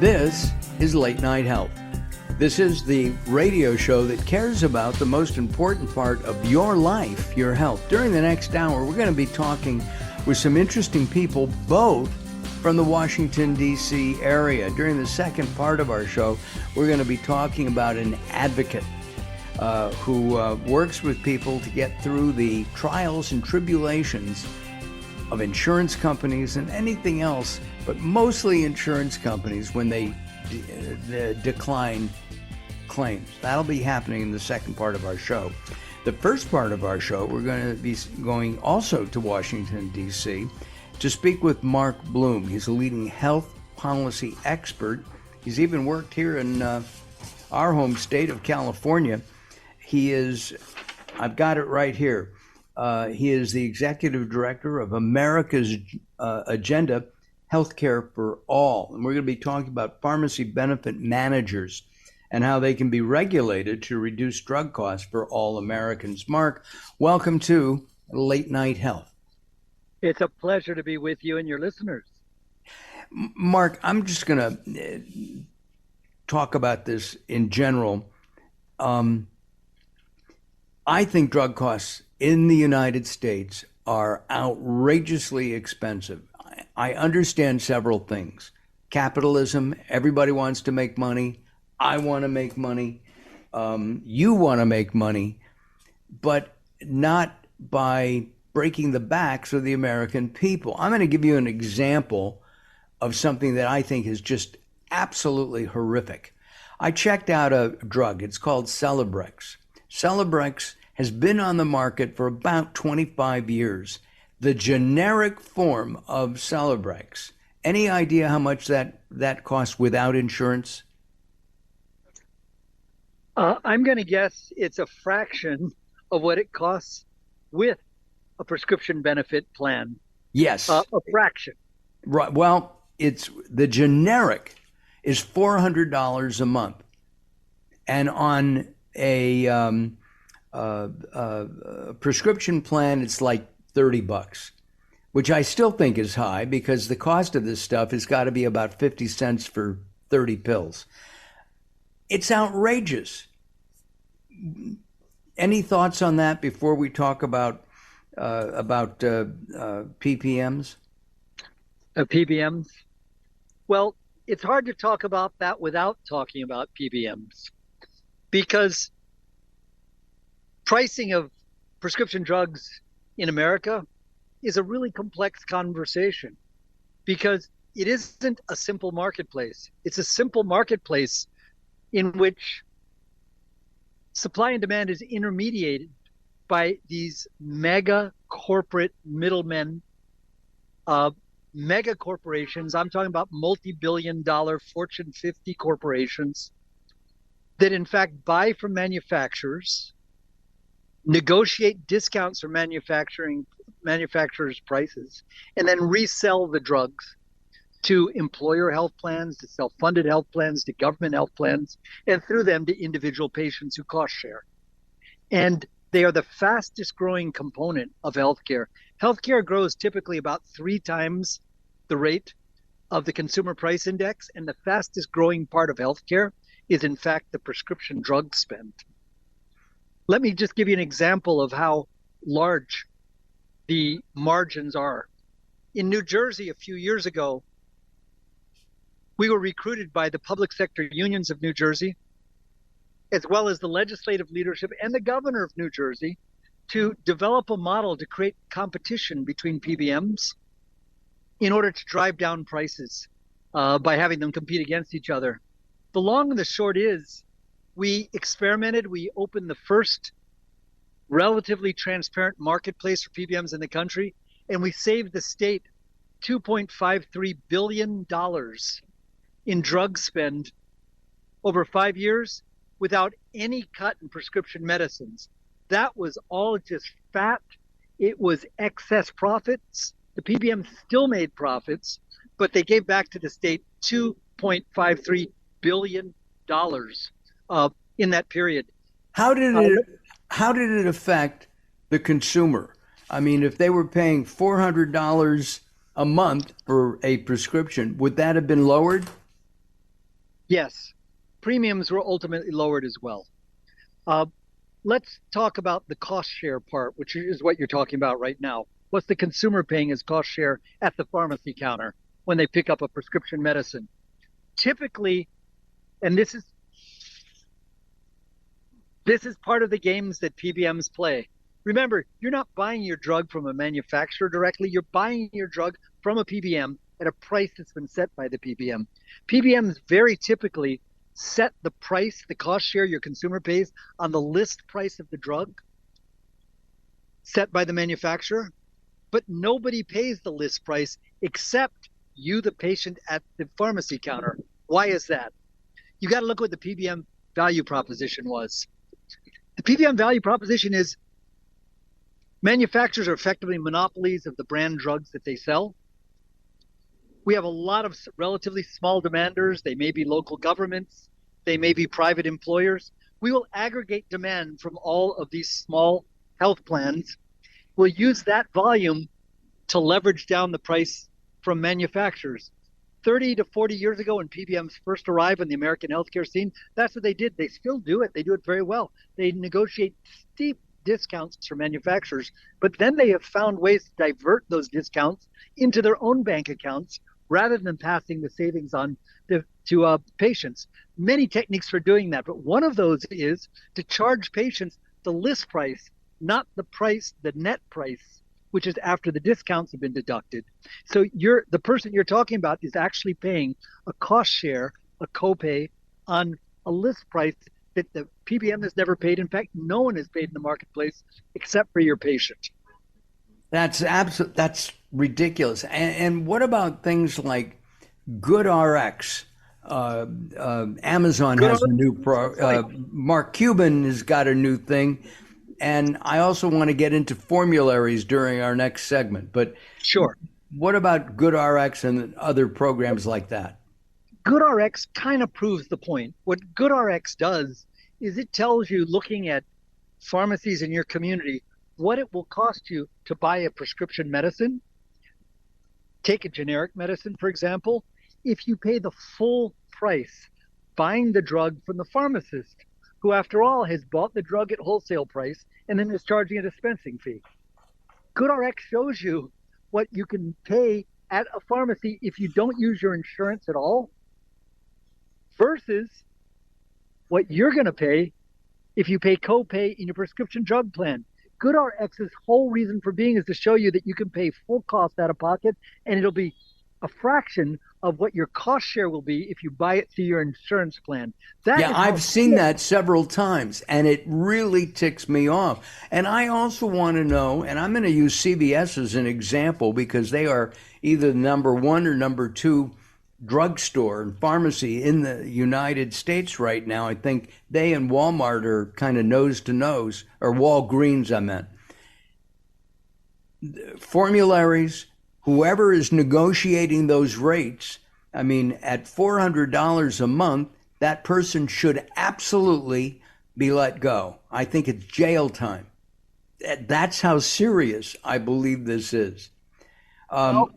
This is Late Night Health. This is the radio show that cares about the most important part of your life, your health. During the next hour, we're going to be talking with some interesting people, both from the Washington, D.C. area. During the second part of our show, we're going to be talking about an advocate who works with people to get through the trials and tribulations of insurance companies and anything else, but mostly insurance companies when they decline claims. That'll be happening in the second part of our show. The first part of our show, we're going to be going also to Washington, D.C. to speak with Mark Blum. He's a leading health policy expert. He's even worked here in our home state of California. He is, I've got it right here, he is the executive director of America's Agenda, Healthcare for All. And we're going to be talking about pharmacy benefit managers and how they can be regulated to reduce drug costs for all Americans. Mark, welcome to Late Night Health. It's a pleasure to be with you and your listeners. Mark, I'm just going to talk about this in general. I think drug costs in the United States are outrageously expensive. I understand several things. Capitalism, everybody wants to make money. I want to make money. You want to make money, but not by breaking the backs of the American people. I'm going to give you an example of something that I think is just absolutely horrific. I checked out a drug. It's called Celebrex. Celebrex has been on the market for about 25 years. The generic form of Celebrex. Any idea how much that costs without insurance? I'm going to guess it's a fraction of what it costs with a prescription benefit plan. Yes. A fraction. Right. Well, it's the generic is $400 a month. And on a prescription plan, it's like $30, which I still think is high because the cost of this stuff has got to be about 50 cents for 30 pills. It's outrageous. Any thoughts on that before we talk about PPMs? PBMs? Well, it's hard to talk about that without talking about PBMs because pricing of prescription drugs in America is a really complex conversation because it isn't a simple marketplace. It's a simple marketplace in which supply and demand is intermediated by these mega corporate middlemen, mega corporations. I'm talking about multi-billion-dollar Fortune 50 corporations that in fact buy from manufacturers, negotiate discounts for manufacturers' prices, and then resell the drugs to employer health plans, to self-funded health plans, to government health plans, and through them to individual patients who cost share. And they are the fastest growing component of healthcare. Healthcare grows typically about 3 times the rate of the consumer price index, and the fastest growing part of healthcare is in fact the prescription drug spend. Let me just give you an example of how large the margins are. In New Jersey a few years ago, we were recruited by the public sector unions of New Jersey, as well as the legislative leadership and the governor of New Jersey, to develop a model to create competition between PBMs in order to drive down prices by having them compete against each other. The long and the short is, we experimented. We opened the first relatively transparent marketplace for PBMs in the country, and we saved the state $2.53 billion in drug spend over 5 years without any cut in prescription medicines. That was all just fat. It was excess profits. The PBM still made profits, but they gave back to the state $2.53 billion in that period. How did it affect the consumer? I mean, if they were paying $400 a month for a prescription, would that have been lowered? Yes, premiums were ultimately lowered as well. Uh, let's talk about the cost share part, which is what you're talking about right now. What's the consumer paying as cost share at the pharmacy counter when they pick up a prescription medicine? Typically, and this is part of the games that PBMs play. Remember, you're not buying your drug from a manufacturer directly. You're buying your drug from a PBM at a price that's been set by the PBM. PBMs very typically set the price, the cost share your consumer pays on the list price of the drug set by the manufacturer, but nobody pays the list price except you, the patient at the pharmacy counter. Why is that? You got to look what the PBM value proposition was. The PBM value proposition is manufacturers are effectively monopolies of the brand drugs that they sell. We have a lot of relatively small demanders. They may be local governments. They may be private employers. We will aggregate demand from all of these small health plans. We'll use that volume to leverage down the price from manufacturers. 30 to 40 years ago, when PBMs first arrived in the American healthcare scene, that's what they did. They still do it. They do it very well. They negotiate steep discounts for manufacturers, but then they have found ways to divert those discounts into their own bank accounts rather than passing the savings on to patients. Many techniques for doing that, but one of those is to charge patients the list price, not the price, the net price, which is after the discounts have been deducted. So the person you're talking about is actually paying a cost share, a copay on a list price that the PBM has never paid. In fact, no one has paid in the marketplace except for your patient. That's ridiculous. And what about things like GoodRx? Amazon Good has a new right. Mark Cuban has got a new thing. And I also want to get into formularies during our next segment. But Sure. what about GoodRx and other programs like that? GoodRx kind of proves the point. What GoodRx does is it tells you, looking at pharmacies in your community, what it will cost you to buy a prescription medicine. Take a generic medicine, for example. If you pay the full price buying the drug from the pharmacist, who, after all, has bought the drug at wholesale price and then is charging a dispensing fee. GoodRx shows you what you can pay at a pharmacy if you don't use your insurance at all versus what you're going to pay if you pay copay in your prescription drug plan. GoodRx's whole reason for being is to show you that you can pay full cost out of pocket, and it'll be a fraction of what your cost share will be if you buy it through your insurance plan. I've seen that several times, and it really ticks me off. And I also want to know, and I'm going to use CVS as an example because they are either number one or number two drugstore and pharmacy in the United States right now. I think they and Walmart are kind of nose to nose, or Walgreens, I meant. Formularies, whoever is negotiating those rates, I mean, at $400 a month, that person should absolutely be let go. I think it's jail time. That's how serious I believe this is. The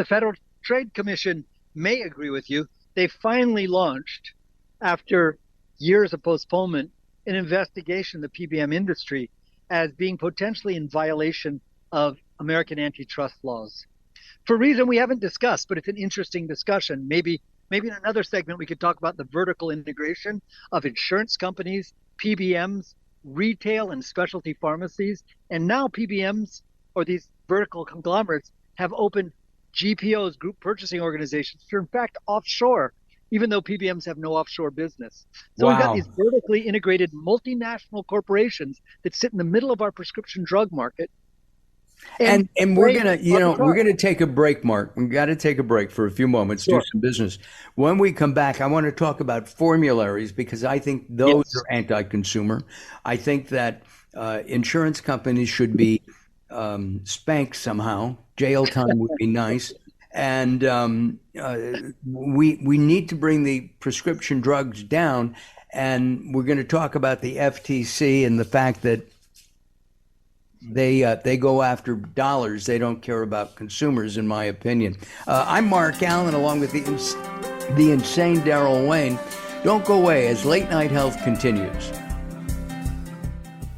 Federal Trade Commission may agree with you. They finally launched, after years of postponement, an investigation of the PBM industry as being potentially in violation of American antitrust laws. For a reason we haven't discussed, but it's an interesting discussion. Maybe in another segment we could talk about the vertical integration of insurance companies, PBMs, retail and specialty pharmacies, and now PBMs, or these vertical conglomerates, have opened GPOs, group purchasing organizations, to in fact offshore, even though PBMs have no offshore business. So We've got these vertically integrated multinational corporations that sit in the middle of our prescription drug market. And we're gonna take a break, Mark. We've got to take a break for a few moments, Sure. do some business. When we come back, I want to talk about formularies because I think those are anti-consumer. I think that insurance companies should be spanked somehow. Jail time would be nice. And we need to bring the prescription drugs down. And we're going to talk about the FTC and the fact that They go after dollars. They don't care about consumers, in my opinion. I'm Mark Alyn, along with the insane Daryl Wayne. Don't go away as Late Night Health continues.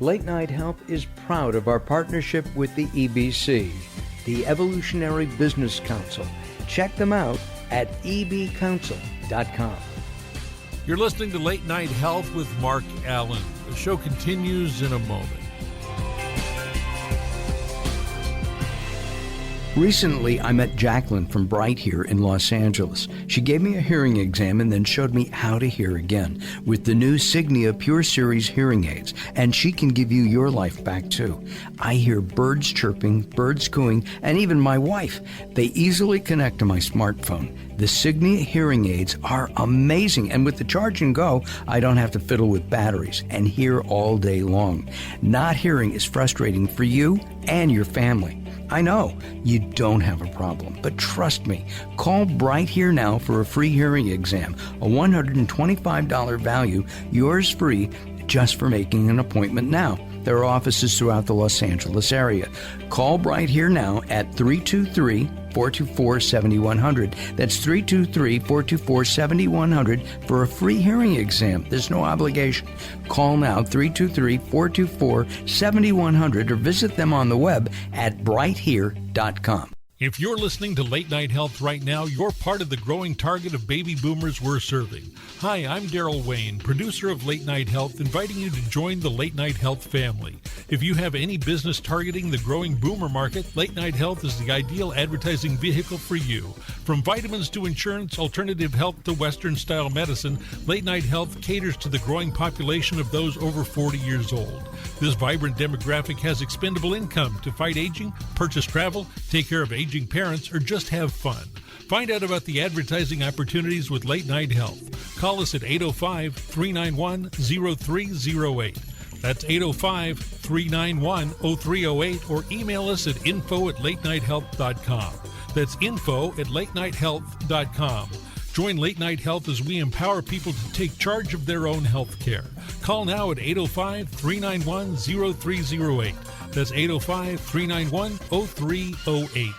Late Night Health is proud of our partnership with the EBC, the Evolutionary Business Council. Check them out at ebcouncil.com. You're listening to Late Night Health with Mark Alyn. The show continues in a moment. Recently, I met Jacqueline from Bright here in Los Angeles. She gave me a hearing exam and then showed me how to hear again with the new Signia Pure Series hearing aids, and she can give you your life back too. I hear birds chirping, birds cooing, and even my wife. They easily connect to my smartphone. The Signia hearing aids are amazing, and with the charge and go, I don't have to fiddle with batteries and hear all day long. Not hearing is frustrating for you and your family. I know you don't have a problem, but trust me, call Bright Here now for a free hearing exam, a $125 value, yours free, just for making an appointment now. There are offices throughout the Los Angeles area. Call Bright Here now at 323-424-7100. That's 323-424-7100 for a free hearing exam. There's no obligation. Call now, 323-424-7100, or visit them on the web at brighthere.com. If you're listening to Late Night Health right now, you're part of the growing target of baby boomers we're serving. Hi, I'm Daryl Wayne, producer of Late Night Health, inviting you to join the Late Night Health family. If you have any business targeting the growing boomer market, Late Night Health is the ideal advertising vehicle for you. From vitamins to insurance, alternative health to Western-style medicine, Late Night Health caters to the growing population of those over 40 years old. This vibrant demographic has expendable income to fight aging, purchase travel, take care of aging parents, or just have fun. Find out about the advertising opportunities with Late Night Health. Call us at 805-391-0308. That's 805-391-0308, or email us at info@latenighthealth.com. That's info@latenighthealth.com. Join Late Night Health as we empower people to take charge of their own health care. Call now at 805-391-0308. That's 805-391-0308.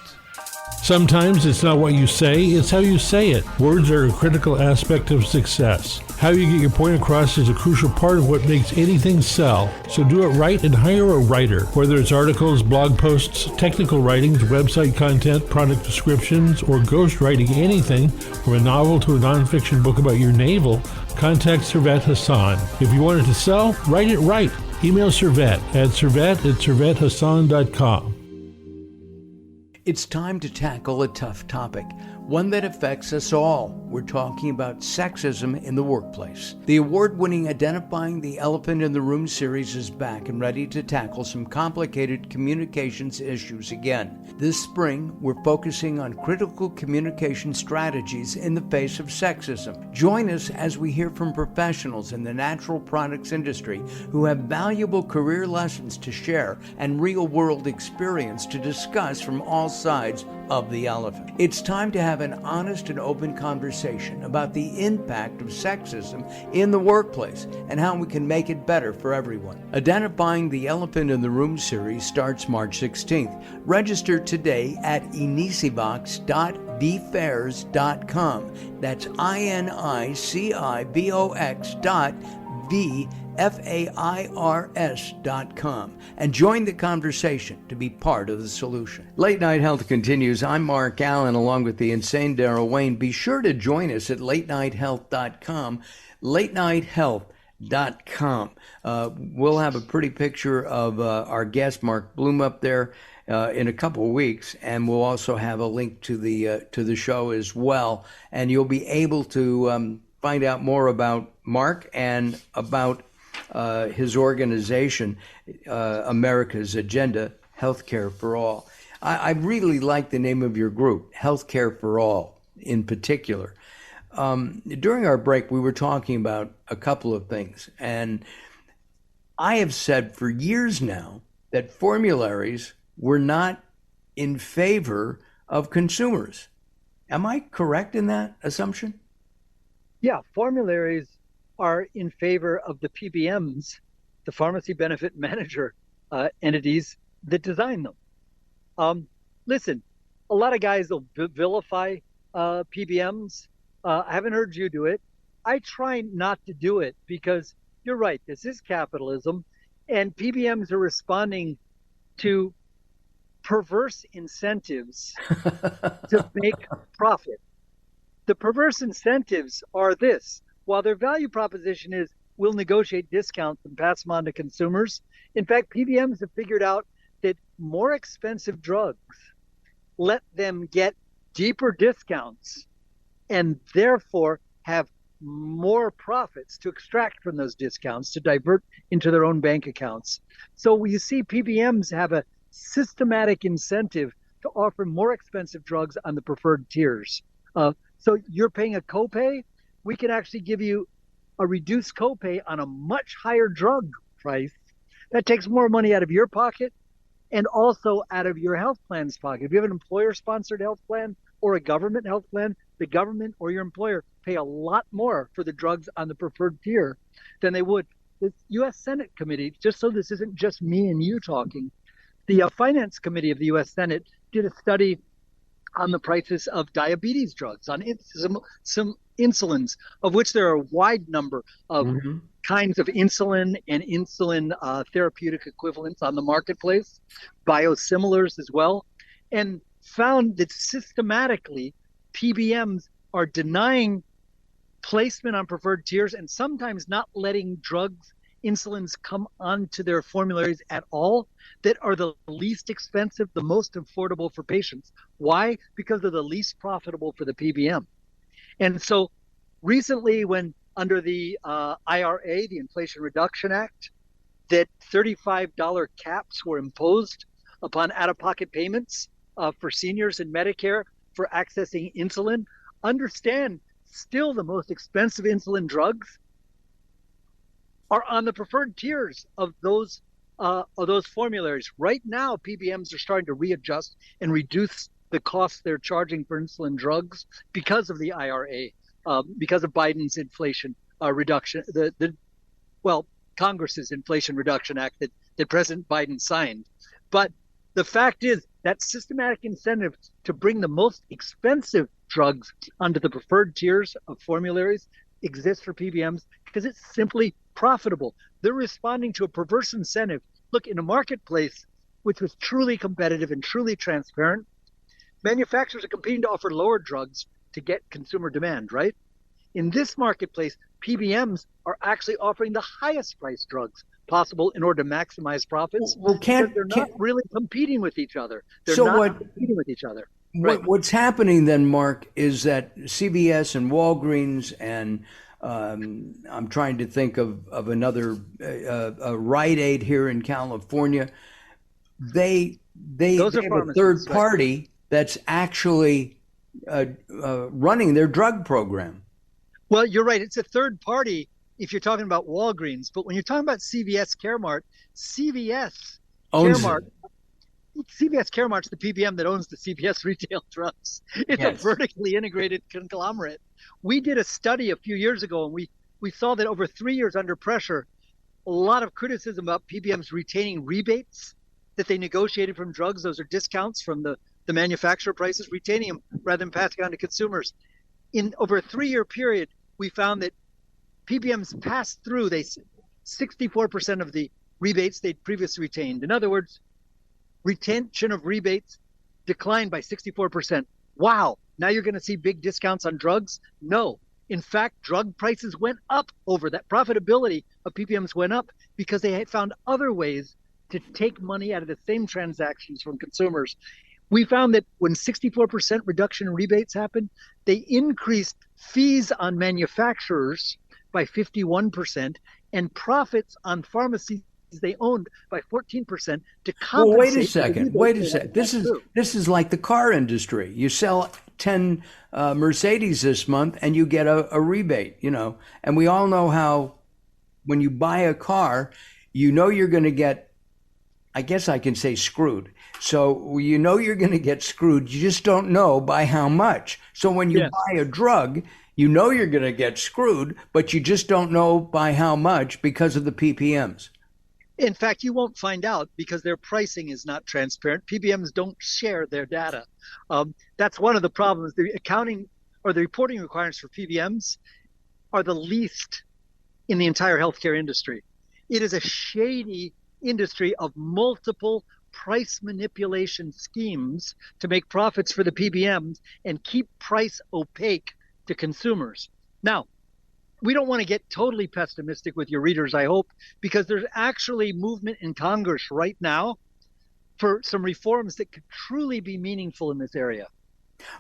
Sometimes it's not what you say, it's how you say it. Words are a critical aspect of success. How you get your point across is a crucial part of what makes anything sell. So do it right and hire a writer. Whether it's articles, blog posts, technical writings, website content, product descriptions, or ghostwriting anything from a novel to a nonfiction book about your navel, contact Servet Hassan. If you want it to sell, write it right. Email Servet at servet@servethassan.com. It's time to tackle a tough topic, one that affects us all. We're talking about sexism in the workplace. The award-winning Identifying the Elephant in the Room series is back and ready to tackle some complicated communications issues again. This spring, we're focusing on critical communication strategies in the face of sexism. Join us as we hear from professionals in the natural products industry who have valuable career lessons to share and real-world experience to discuss from all sides of the elephant. It's time to have an honest and open conversation about the impact of sexism in the workplace and how we can make it better for everyone. Identifying the Elephant in the Room series starts March 16th. Register today at inicibox.vfairs.com. That's INICIBOX.VFAIRS.com, and join the conversation to be part of the solution. Late Night Health continues. I'm Mark Alyn, along with the insane Daryl Wayne. Be sure to join us at latenighthealth.com, latenighthealth.com. We'll have a pretty picture of our guest, Mark Blum, up there in a couple of weeks, and we'll also have a link to the show as well, and you'll be able to find out more about Mark and about his organization, America's Agenda, Healthcare for All. I really like the name of your group, Healthcare for All, in particular. During our break, we were talking about a couple of things, and I have said for years now that formularies were not in favor of consumers. Am I correct in that assumption? Yeah, formularies are in favor of the PBMs, the pharmacy benefit manager entities that design them. Listen, a lot of guys will vilify PBMs. I haven't heard you do it. I try not to do it because you're right. This is capitalism, and PBMs are responding to perverse incentives to make profit. The perverse incentives are this. While their value proposition is we'll negotiate discounts and pass them on to consumers, in fact, PBMs have figured out that more expensive drugs let them get deeper discounts and therefore have more profits to extract from those discounts to divert into their own bank accounts. So you see PBMs have a systematic incentive to offer more expensive drugs on the preferred tiers. So you're paying a copay, we can actually give you a reduced copay on a much higher drug price. That takes more money out of your pocket and also out of your health plan's pocket. If you have an employer-sponsored health plan or a government health plan, the government or your employer pay a lot more for the drugs on the preferred tier than they would. The U.S. Senate committee, just so this isn't just me and you talking, the Finance Committee of the U.S. Senate did a study on the prices of diabetes drugs, on some insulins, of which there are a wide number of kinds of insulin and insulin therapeutic equivalents on the marketplace, biosimilars as well, and found that systematically PBMs are denying placement on preferred tiers and sometimes not letting drugs, insulins come onto their formularies at all that are the least expensive, the most affordable for patients. Why? Because they're the least profitable for the PBM. And so recently, when under the IRA, the Inflation Reduction Act, that $35 caps were imposed upon out-of-pocket payments for seniors in Medicare for accessing insulin, understand still the most expensive insulin drugs are on the preferred tiers of those formularies. Right now, PBMs are starting to readjust and reduce the costs they're charging for insulin drugs because of the IRA, because of Biden's inflation reduction, Congress's Inflation Reduction Act that President Biden signed. But the fact is that systematic incentive to bring the most expensive drugs onto the preferred tiers of formularies exists for PBMs because it's simply profitable. They're responding to a perverse incentive. Look, in a marketplace which was truly competitive and truly transparent, manufacturers are competing to offer lower drugs to get consumer demand, right? In this marketplace, PBMs are actually offering the highest priced drugs possible in order to maximize profits. Well, they're not really competing with each other. They're not competing with each other. Right. What's happening then, Mark, is that CVS and Walgreens and I'm trying to think of another Rite Aid here in California. They have a third party that's actually running their drug program. Well, you're right. It's a third party if you're talking about Walgreens. But when you're talking about CVS Caremart's the PBM that owns the CVS retail drugs. It's a vertically integrated conglomerate. We did a study a few years ago, and we saw that over 3 years under pressure, a lot of criticism about PBMs retaining rebates that they negotiated from drugs. Those are discounts from the manufacturer prices, retaining them rather than passing on to consumers. In over a 3-year period, we found that PBMs passed through 64% of the rebates they'd previously retained. In other words, retention of rebates declined by 64%. Wow, now you're going to see big discounts on drugs? No. In fact, drug prices went up over that. Profitability of PBMs went up because they had found other ways to take money out of the same transactions from consumers. We found that when 64% reduction in rebates happened, they increased fees on manufacturers by 51% and profits on pharmacies they owned by 14% to compensate. Well, wait a second. This is like the car industry. You sell 10 Mercedes this month and you get a rebate, and we all know how when you buy a car, you're going to get, I guess I can say, screwed. So you're going to get screwed. You just don't know by how much. So when you buy a drug, you're going to get screwed, but you just don't know by how much because of the PPMs. In fact, you won't find out because their pricing is not transparent. PBMs don't share their data. That's one of the problems. The accounting or the reporting requirements for PBMs are the least in the entire healthcare industry. It is a shady industry of multiple price manipulation schemes to make profits for the PBMs and keep price opaque to consumers. Now, we don't want to get totally pessimistic with your readers, I hope, because there's actually movement in Congress right now for some reforms that could truly be meaningful in this area.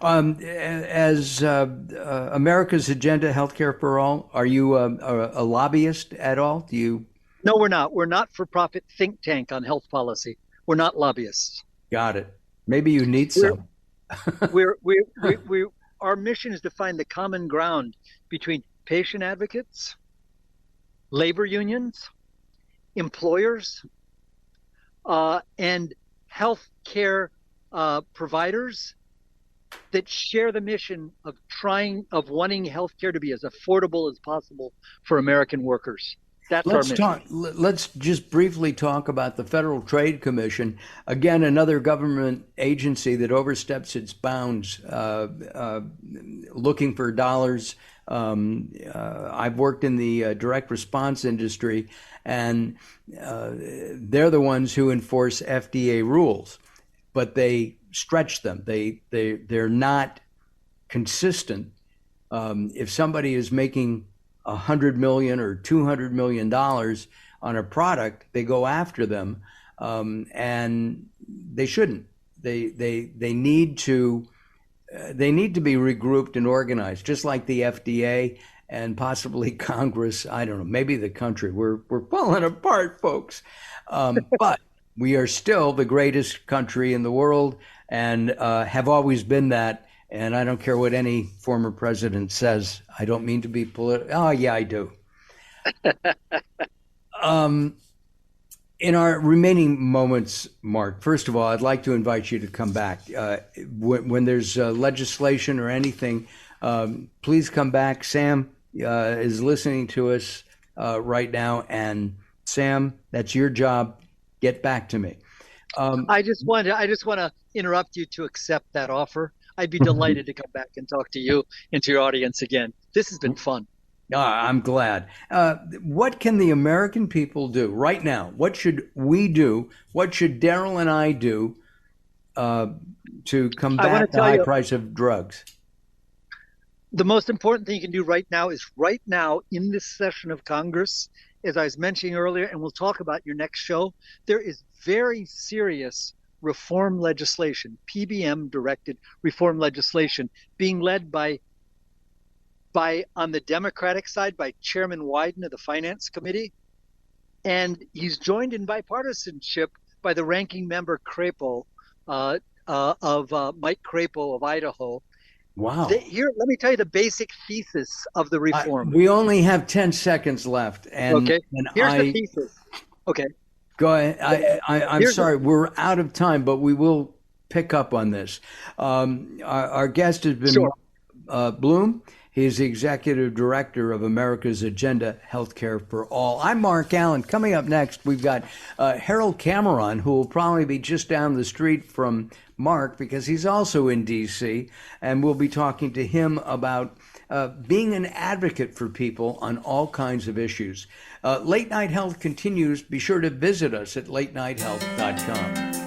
As America's Agenda, Healthcare for All, are you a lobbyist at all? Do you? No, we're not. We're not for-profit think tank on health policy. We're not lobbyists. Got it. Maybe you need some. Our mission is to find the common ground between patient advocates, labor unions, employers, and healthcare providers that share the mission of wanting healthcare to be as affordable as possible for American workers. That's our mission. Let's just briefly talk about the Federal Trade Commission. Again, another government agency that oversteps its bounds, looking for dollars. I've worked in the direct response industry, and they're the ones who enforce FDA rules, but they stretch them. They're not consistent. If somebody is making $100 million or $200 million on a product, they go after them, and they shouldn't. They need to be regrouped and organized, just like the FDA and possibly Congress. I don't know, maybe the country. We're falling apart, folks. But we are still the greatest country in the world, and have always been that. And I don't care what any former president says. I don't mean to be political. Oh, yeah, I do. In our remaining moments, Mark, first of all, I'd like to invite you to come back. When there's legislation or anything, please come back. Sam is listening to us right now. And Sam, that's your job. Get back to me. I just want to interrupt you to accept that offer. I'd be delighted to come back and talk to you and to your audience again. This has been fun. I'm glad. What can the American people do right now? What should we do? What should Daryl and I do to combat the high price of drugs? The most important thing you can do right now is right now in this session of Congress, as I was mentioning earlier, and we'll talk about your next show, there is very serious reform legislation, PBM-directed reform legislation, being led by on the Democratic side by Chairman Wyden of the Finance Committee, and he's joined in bipartisanship by the ranking member Crapo Mike Crapo of Idaho. Wow! Here, let me tell you the basic thesis of the reform. We only have 10 seconds left, and here's the thesis. Okay. Go ahead. I'm sorry, we're out of time, but we will pick up on this. Our guest has been Blum. He's the executive director of America's Agenda, Healthcare for All. I'm Mark Alyn. Coming up next, we've got Harold Cameron, who will probably be just down the street from Mark because he's also in D.C., and we'll be talking to him about being an advocate for people on all kinds of issues. Late Night Health continues. Be sure to visit us at latenighthealth.com.